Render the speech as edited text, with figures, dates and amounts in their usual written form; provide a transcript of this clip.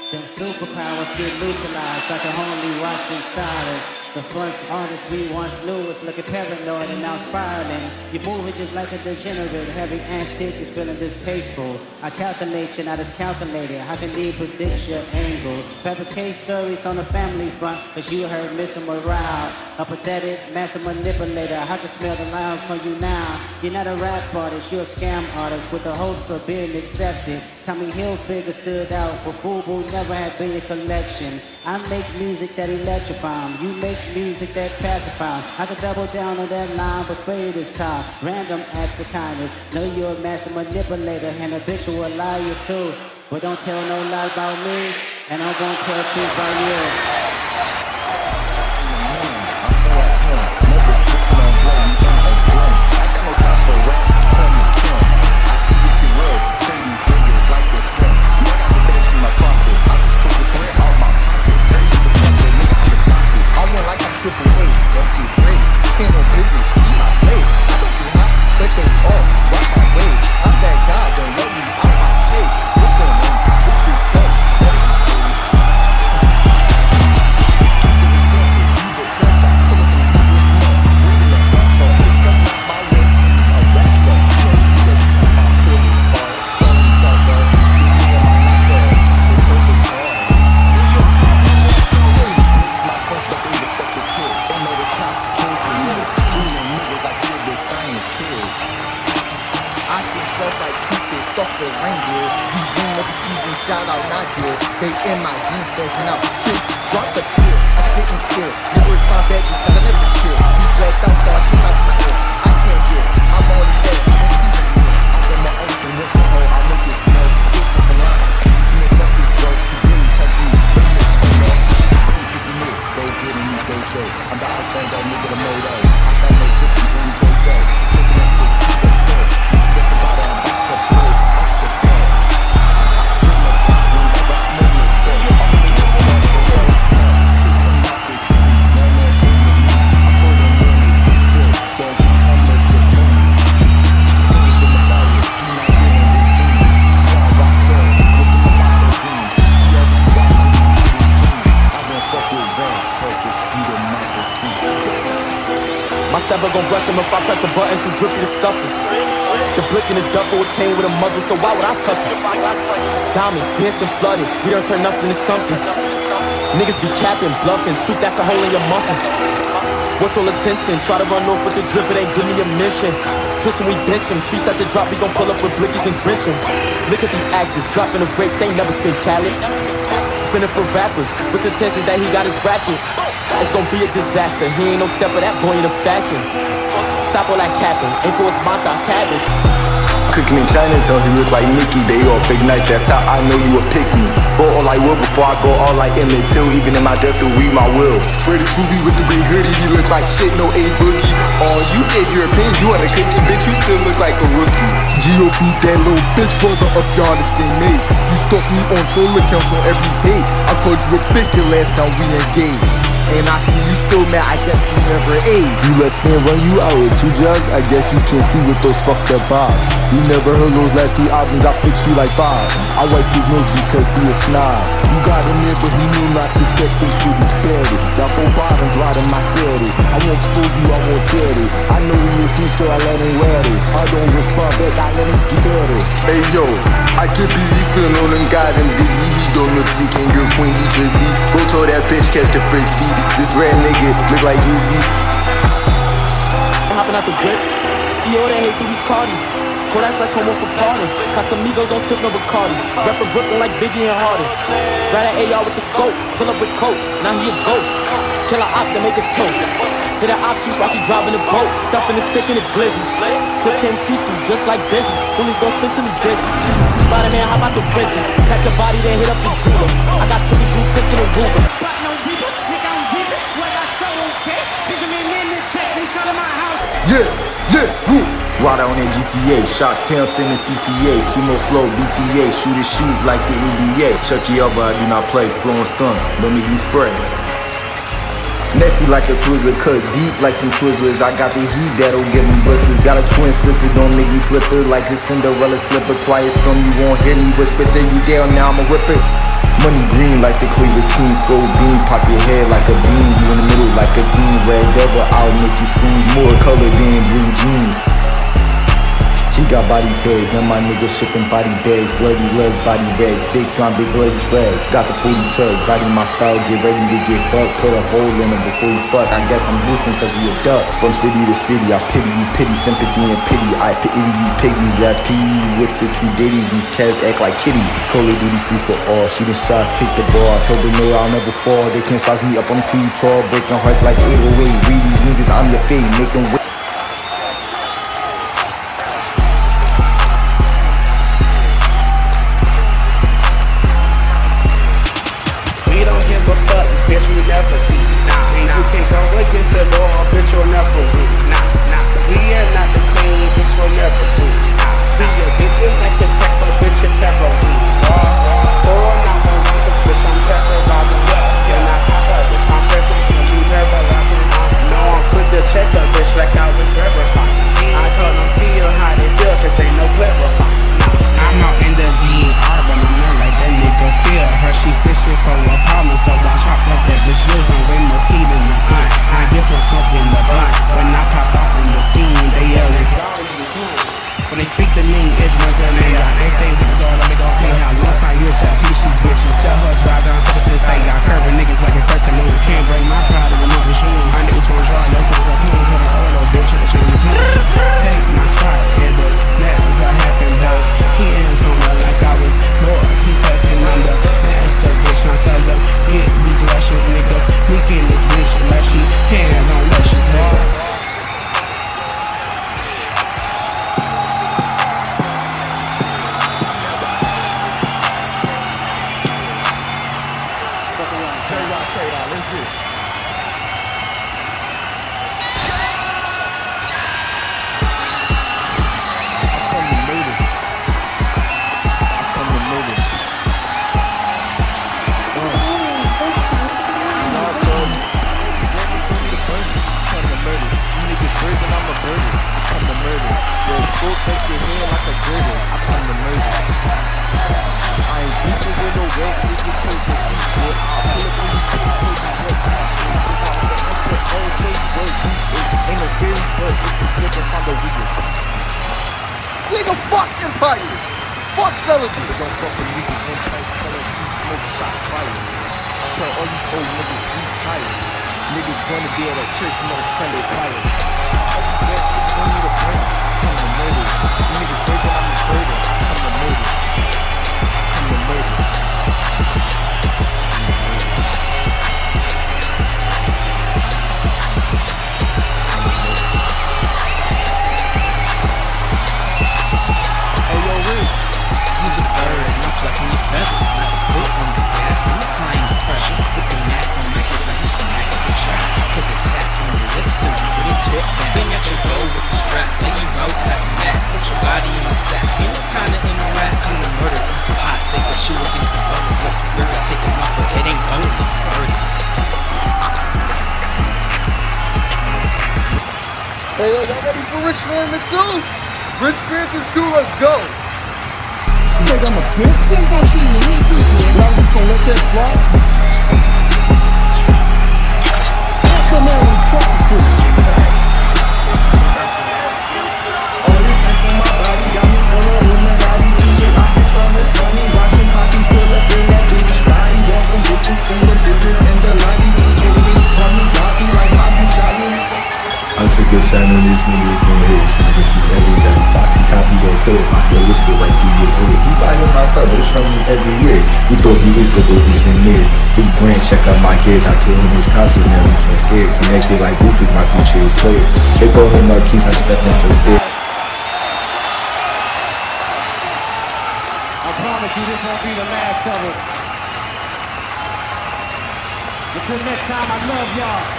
Them superpowers get neutralized like a homely watch in silence. The first artist we once knew was looking paranoid and now spiraling. You're moving just like a degenerate. Having antique is feeling distasteful. I calculate you, not as calculated. How can you predict your angle? Fabricate stories on the family front, cause you heard Mr. Morale, a pathetic master manipulator. I can smell the lines from you now. You're not a rap artist, you're a scam artist with the hopes of being accepted. Tommy Hilfiger stood out, but FUBU never had been your collection. I make music that electrify. You make music that pacify. I could double down on that line, but spray this time. Random acts of kindness. Know you're a master manipulator and habitual liar too. But don't tell no lie about me, and I'm gonna tell truth about you. If I press the button too drippy to scuffle. The blick in the duffel, it came with a muzzle, so why would I touch it? Diamonds, dancing, flooded, we don't turn nothing to something. Niggas be capping, bluffing, tweet that's a hole in your muffin. What's all attention? Try to run off with the drip, it ain't give me a mention. Switching, we bench him, trees at the drop, we gon' pull up with blickies and drench him. Look at these actors, dropping the brakes, ain't never spit Cali. Spinning for rappers, with the chances that he got his ratchet. It's gon' be a disaster, he ain't no step of that boy in the fashion. Stop all that capping, ain't for his mata cabbage. Cooking in Chinatown, he look like Mickey. They all big night, that's how I know you a pick me. Go all I will before I go all like Emmett Till. Even in my death to read my will. Freddy Krueger with the green hoodie, he look like shit, no A boogie. Oh, you gave your opinion, you wanna cookie, bitch, you still look like a rookie. G.O.B. that little bitch, brother up y'all the same age. You stalk me on troll accounts on every day. I called you a bitch the last time we engaged. And I see you still mad, I guess you never ate. You let Spin run you out with 2 jugs, I guess you can't see with those fucked up vibes. You never heard those last 3 albums, I fixed you like 5. I wiped his nose because he a snob. You got him in, but he knew not to step into this barrier. Got 4 bottoms right in my city. I won't expose you, I won't tell it. I know he is me, so I let him wear it. I don't respond back, I let him get it. Hey yo, I get busy, spin on him, got him busy. He don't know if he can get queen, he drizzy. Go told that bitch, catch the frisbee. This red nigga look like Yeezy. Hopping out the whip, see all that hate through these Cardis. So that's like homo for parties. Casamigos don't sip no Bacardi. Rapping Brooklyn like Biggie and Hardy. Drive that AR with the scope, pull up with coach. Now he a ghost. Kill a op to make a toast. Hit a op chief while she driving the boat. Stuffing the stick in the glizzy. Clip can't see through just like Busy. Bullies gon' spin to the dizzy. Spider-Man, how about the Rizzy? Catch a body, then hit up the jeweler. I got 20 blue tips in the Ruger. Yeah, woo. Ride out on that GTA, shots tail sending CTA, sumo flow, BTA, shoot like the NBA. Chucky up, but I do not play, flowing skunk, don't make me spray. Messy like a Twizzler, cut deep like some Twizzlers. I got the heat that'll get me blisters. Got a twin sister, don't make me slip it like a Cinderella slipper. Quiet storm, you won't hear me whisper till you down, now I'ma rip it. Money green like the Cleveland team. Gold beam, pop your head like a beam. You in the middle like a team. Red devil, I'll make you scream. More color than blue jeans. He got body tags, now my niggas shipping body bags. Bloody loves, body rags, big slime, big bloody flags. Got the 40 tug, body my style, get ready to get bucked. Put a hole in him before you fuck, I guess I'm losing cause he a duck. From city to city, I pity you, pity, sympathy and pity. I pity you piggies, I pee you with the two ditties. These cats act like kitties. Call of Duty free for all, shooting shots, take the ball. I told them no, I'll never fall. They can't size me up, I'm too tall. Breaking hearts like 808, read these niggas, I'm your fate, make them wait. Bitch, we never be. Nah, and you can go against the law, bitch, you'll never win. Nah, we are not the same, bitch, we'll never win. We are getting like this pepper, bitch, it's never win. Or not one run, cause bitch, I'm terrorizing. Then I pop up, bitch, my presence will be terrorizing. No, I'm quick to check a bitch like I was verifying. I told them feel how they feel, cause ain't no clarifying. I'm not in the DR, but I'm not like that nigga feel her. She fishing for a problem, so I chopped up that bitch loose on with my teeth in the eye. I get her smoked in the blunt. When I popped off on the scene, they yelling. When they speak to me, it's my girl name. Everything with the door, let me go pay how long time you sell T-shirts, bitches. Sell hers, ride down to the sensei. Got curving niggas like a crescent moon. Can't break my pride in the movie shoe. My niggas gon' draw, that's what I'm doing. Put an auto, bitch, in the change of tune. Take my spot, it would never happen, dog. Hands on her like I was loyalty testing. I'm the master, bitch. I tell them, get these luscious niggas. Sneaking this bitch like she hands on luscious, dog. Nigga, fuck Empire! Fuck Celebrity! Don't fuck with niggas, one price, color, smoke shots, fire. I tell all these old niggas, we tired. Niggas wanna be at a church, no Sunday choir. Don't need a break, come to murder. You niggas breaking, I'm the burden. Come to murder. Come to murder. Bring out your bow with the strap, then you roll like a mat. Put your body in the sack, ain't no time to interact. Come to murder, I'm so hot, they got you against the bone. Rivers taking off, but it ain't bone. Hey yo, y'all ready for Rich Panther 2? Rich Panther 2, let's go! You think I'm a pimp? 现在是营业季节。 Now we gon' let that fly? Come on, fuck this. All this ice on my body got me feeling Illuminati. Eating rockets from this money, watching Poppy pull up in that big body. Walking distance in the business and the lobby. Call me Bobby like Bobby Shotty. I took a shot on this nigga, gon' hit it, snapping shit everybody. Foxy copy that clip, my flow whisper right through your ear. He biting my stuff, they show me everywhere. We thought he hit, but those was veneers. His brand, check out my kids, I told him his concert, now he can't stare. Connected like Bluetooth, my future is clear. They call him Marquise, I'm stepping so still. I promise you this won't be the last cover. Until next time, I love y'all.